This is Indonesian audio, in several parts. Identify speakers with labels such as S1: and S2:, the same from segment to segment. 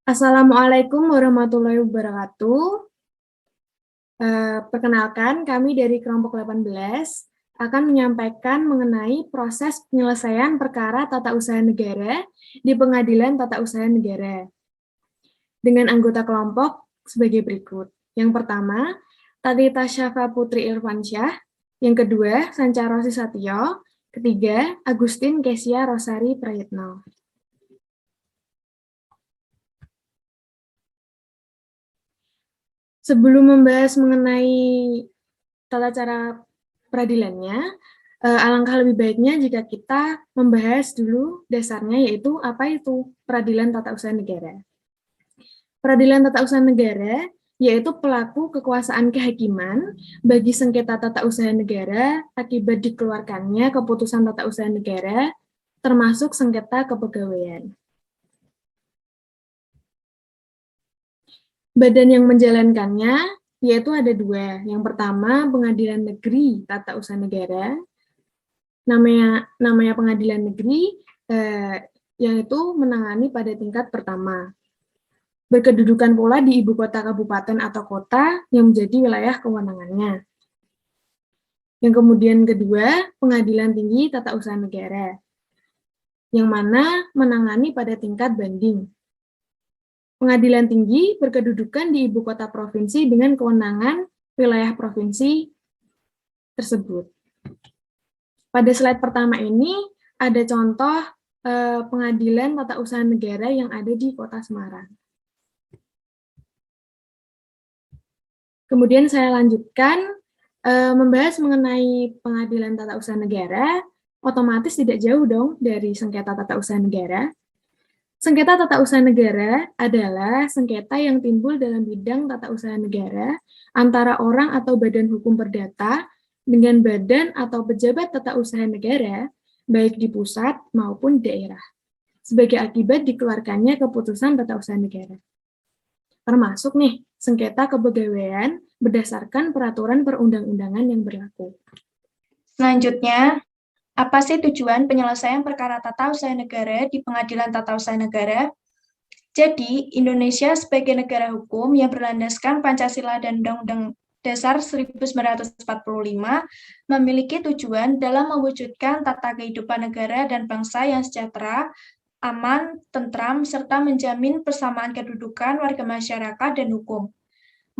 S1: Assalamualaikum warahmatullahi wabarakatuh. Perkenalkan, kami dari kelompok 18 akan menyampaikan mengenai proses penyelesaian perkara tata usaha negara di Pengadilan Tata Usaha Negara. Dengan anggota kelompok sebagai berikut. Yang pertama, Tadita Syafa Putri Irfansyah. Yang kedua, Sanca Rosi Satyo. Ketiga, Agustin Kesia Rosari Prayitno. Sebelum membahas mengenai tata cara peradilannya, alangkah lebih baiknya jika kita membahas dulu dasarnya, yaitu apa itu peradilan tata usaha negara. Peradilan tata usaha negara yaitu pelaku kekuasaan kehakiman bagi sengketa tata usaha negara akibat dikeluarkannya keputusan tata usaha negara, termasuk sengketa kepegawaian. Badan yang menjalankannya yaitu ada dua. Yang pertama, Pengadilan Negeri Tata Usaha Negara. Namanya Pengadilan Negeri, yang itu menangani pada tingkat pertama. Berkedudukan pula di ibu kota kabupaten atau kota yang menjadi wilayah kewenangannya. Yang kemudian kedua, Pengadilan Tinggi Tata Usaha Negara, yang mana menangani pada tingkat banding. Pengadilan tinggi berkedudukan di ibu kota provinsi dengan kewenangan wilayah provinsi tersebut. Pada slide pertama ini ada contoh pengadilan tata usaha negara yang ada di Kota Semarang. Kemudian saya lanjutkan membahas mengenai pengadilan tata usaha negara, otomatis tidak jauh dong dari sengketa tata usaha negara. Sengketa tata usaha negara adalah sengketa yang timbul dalam bidang tata usaha negara antara orang atau badan hukum perdata dengan badan atau pejabat tata usaha negara, baik di pusat maupun daerah, sebagai akibat dikeluarkannya keputusan tata usaha negara. Termasuk nih, sengketa kepegawaian berdasarkan peraturan perundang-undangan yang berlaku.
S2: Selanjutnya, apa sih tujuan penyelesaian perkara tata usaha negara di Pengadilan Tata Usaha Negara? Jadi, Indonesia sebagai negara hukum yang berlandaskan Pancasila dan Undang-Undang Dasar 1945 memiliki tujuan dalam mewujudkan tata kehidupan negara dan bangsa yang sejahtera, aman, tentram, serta menjamin persamaan kedudukan warga masyarakat dan hukum.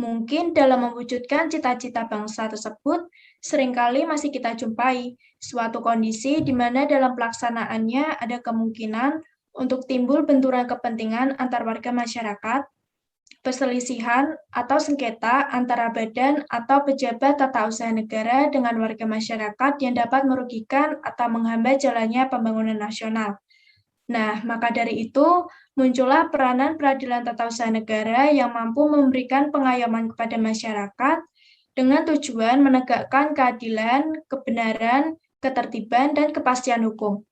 S2: Mungkin dalam mewujudkan cita-cita bangsa tersebut, seringkali masih kita jumpai suatu kondisi di mana dalam pelaksanaannya ada kemungkinan untuk timbul benturan kepentingan antar warga masyarakat, perselisihan atau sengketa antara badan atau pejabat tata usaha negara dengan warga masyarakat yang dapat merugikan atau menghambat jalannya pembangunan nasional. Nah, maka dari itu, muncullah peranan peradilan tata usaha negara yang mampu memberikan pengayoman kepada masyarakat dengan tujuan menegakkan keadilan, kebenaran, ketertiban, dan kepastian hukum,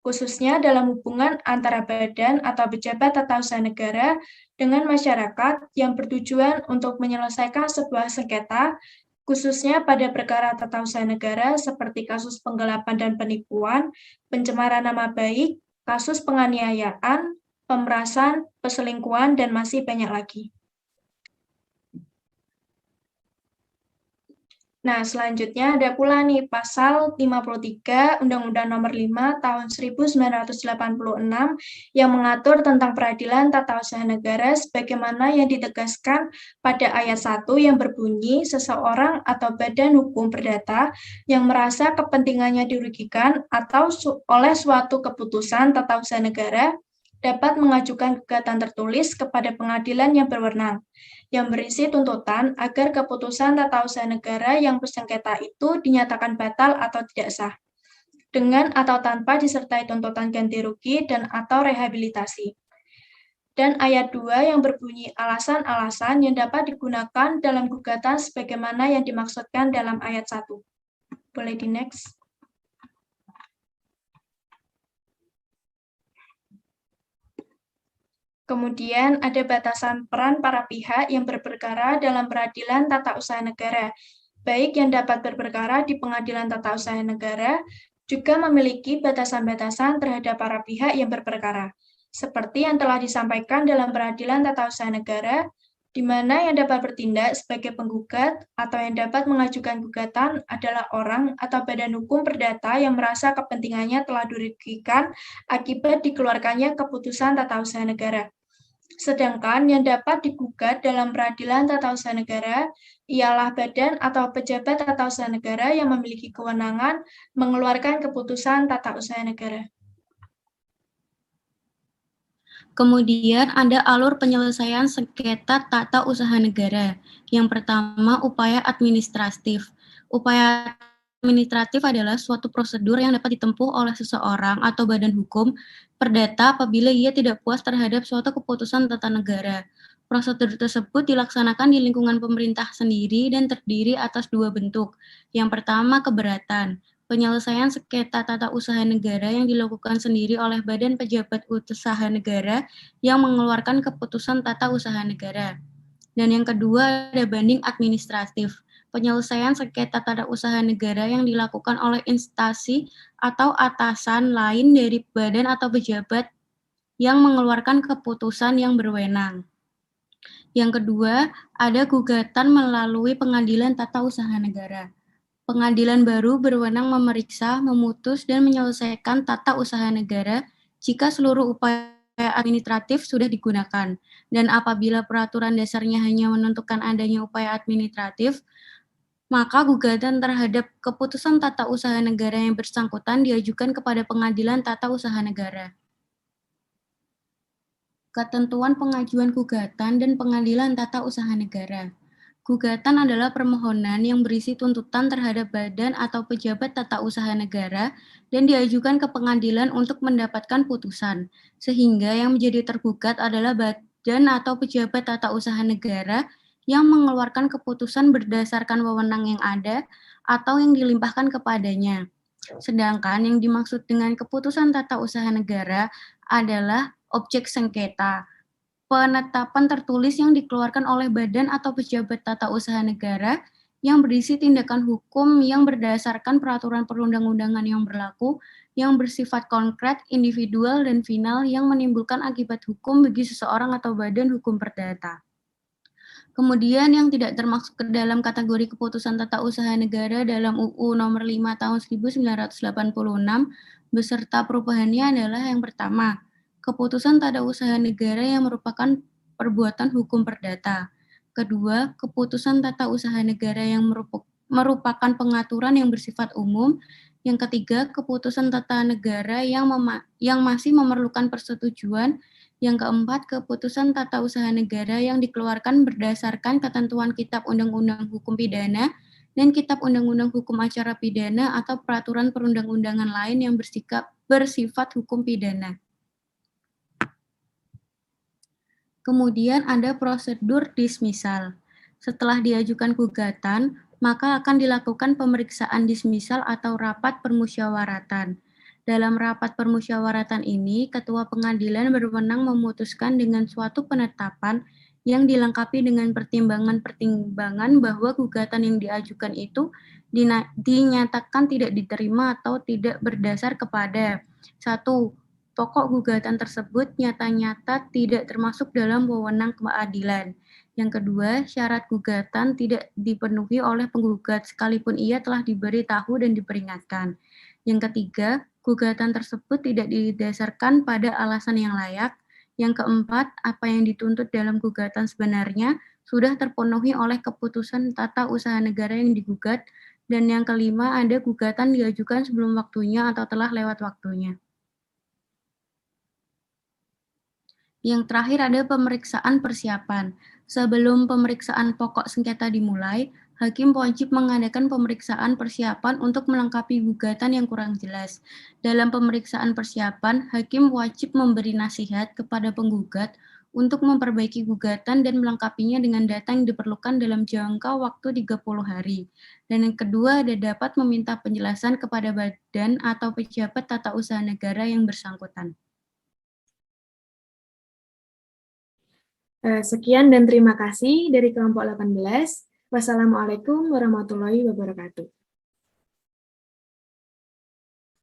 S2: khususnya dalam hubungan antara badan atau pejabat tata usaha negara dengan masyarakat yang bertujuan untuk menyelesaikan sebuah sengketa, khususnya pada perkara tata usaha negara seperti kasus penggelapan dan penipuan, pencemaran nama baik, kasus penganiayaan, pemerasan, perselingkuhan, dan masih banyak lagi. Nah, selanjutnya ada pula nih pasal 53 Undang-Undang Nomor 5 Tahun 1986 yang mengatur tentang peradilan tata usaha negara sebagaimana yang ditegaskan pada ayat 1 yang berbunyi seseorang atau badan hukum perdata yang merasa kepentingannya dirugikan atau oleh suatu keputusan tata usaha negara dapat mengajukan gugatan tertulis kepada pengadilan yang berwenang yang berisi tuntutan agar keputusan tata usaha negara yang bersengketa itu dinyatakan batal atau tidak sah, dengan atau tanpa disertai tuntutan ganti rugi dan atau rehabilitasi. Dan ayat 2 yang berbunyi alasan-alasan yang dapat digunakan dalam gugatan sebagaimana yang dimaksudkan dalam ayat 1. Boleh di next. Kemudian ada batasan peran para pihak yang berperkara dalam peradilan tata usaha negara, baik yang dapat berperkara di pengadilan tata usaha negara, juga memiliki batasan-batasan terhadap para pihak yang berperkara. seperti yang telah disampaikan dalam Peradilan Tata Usaha Negara, di mana yang dapat bertindak sebagai penggugat atau yang dapat mengajukan gugatan adalah orang atau badan hukum perdata yang merasa kepentingannya telah dirugikan akibat dikeluarkannya keputusan tata usaha negara. Sedangkan yang dapat digugat dalam Peradilan Tata Usaha Negara ialah badan atau pejabat tata usaha negara yang memiliki kewenangan mengeluarkan keputusan tata usaha negara.
S3: Kemudian ada alur penyelesaian sengketa tata usaha negara. Yang pertama, upaya administratif. Upaya administratif adalah suatu prosedur yang dapat ditempuh oleh seseorang atau badan hukum perdata apabila ia tidak puas terhadap suatu keputusan tata negara. Prosedur tersebut dilaksanakan di lingkungan pemerintah sendiri dan terdiri atas dua bentuk. Yang pertama, keberatan. Penyelesaian sengketa tata usaha negara yang dilakukan sendiri oleh badan pejabat usaha negara yang mengeluarkan keputusan tata usaha negara. Dan yang kedua ada banding administratif. Penyelesaian sengketa tata usaha negara yang dilakukan oleh instansi atau atasan lain dari badan atau pejabat yang mengeluarkan keputusan yang berwenang. Yang kedua, ada gugatan melalui pengadilan tata usaha negara. Pengadilan baru berwenang memeriksa, memutus, dan menyelesaikan tata usaha negara jika seluruh upaya administratif sudah digunakan. Dan apabila peraturan dasarnya hanya menentukan adanya upaya administratif, maka gugatan terhadap keputusan tata usaha negara yang bersangkutan diajukan kepada Pengadilan Tata Usaha Negara. Ketentuan pengajuan gugatan dan Pengadilan Tata Usaha Negara. Gugatan adalah permohonan yang berisi tuntutan terhadap badan atau pejabat tata usaha negara dan diajukan ke pengadilan untuk mendapatkan putusan, sehingga yang menjadi tergugat adalah badan atau pejabat tata usaha negara yang mengeluarkan keputusan berdasarkan wewenang yang ada atau yang dilimpahkan kepadanya. Sedangkan yang dimaksud dengan keputusan tata usaha negara adalah objek sengketa. Penetapan tertulis yang dikeluarkan oleh badan atau pejabat tata usaha negara yang berisi tindakan hukum yang berdasarkan peraturan perundang-undangan yang berlaku, yang bersifat konkret, individual, dan final yang menimbulkan akibat hukum bagi seseorang atau badan hukum perdata. Kemudian yang tidak termasuk ke dalam kategori keputusan tata usaha negara dalam UU nomor 5 tahun 1986 beserta perubahannya adalah yang pertama, keputusan tata usaha negara yang merupakan perbuatan hukum perdata. Kedua, keputusan tata usaha negara yang merupakan pengaturan yang bersifat umum. Yang ketiga, keputusan tata negara yang masih memerlukan persetujuan. Yang keempat, keputusan tata usaha negara yang dikeluarkan berdasarkan ketentuan Kitab Undang-Undang Hukum Pidana dan Kitab Undang-Undang Hukum Acara Pidana atau peraturan perundang-undangan lain yang bersifat hukum pidana. Kemudian ada prosedur dismisal. Setelah diajukan gugatan, maka akan dilakukan pemeriksaan dismisal atau rapat permusyawaratan. Dalam rapat permusyawaratan ini, ketua pengadilan berwenang memutuskan dengan suatu penetapan yang dilengkapi dengan pertimbangan-pertimbangan bahwa gugatan yang diajukan itu dinyatakan tidak diterima atau tidak berdasar kepada 1. Pokok gugatan tersebut nyata-nyata tidak termasuk dalam wewenang keadilan. Yang kedua, syarat gugatan tidak dipenuhi oleh penggugat sekalipun ia telah diberi tahu dan diperingatkan. Yang ketiga, gugatan tersebut tidak didasarkan pada alasan yang layak. Yang keempat, apa yang dituntut dalam gugatan sebenarnya sudah terpenuhi oleh keputusan tata usaha negara yang digugat. Dan yang kelima, ada gugatan diajukan sebelum waktunya atau telah lewat waktunya. Yang terakhir ada pemeriksaan persiapan. Sebelum pemeriksaan pokok sengketa dimulai, hakim wajib mengadakan pemeriksaan persiapan untuk melengkapi gugatan yang kurang jelas. Dalam pemeriksaan persiapan, hakim wajib memberi nasihat kepada penggugat untuk memperbaiki gugatan dan melengkapinya dengan data yang diperlukan dalam jangka waktu 30 hari. Dan yang kedua, ada dapat meminta penjelasan kepada badan atau pejabat tata usaha negara yang bersangkutan.
S1: Sekian dan terima kasih dari kelompok 18. Wassalamualaikum warahmatullahi wabarakatuh.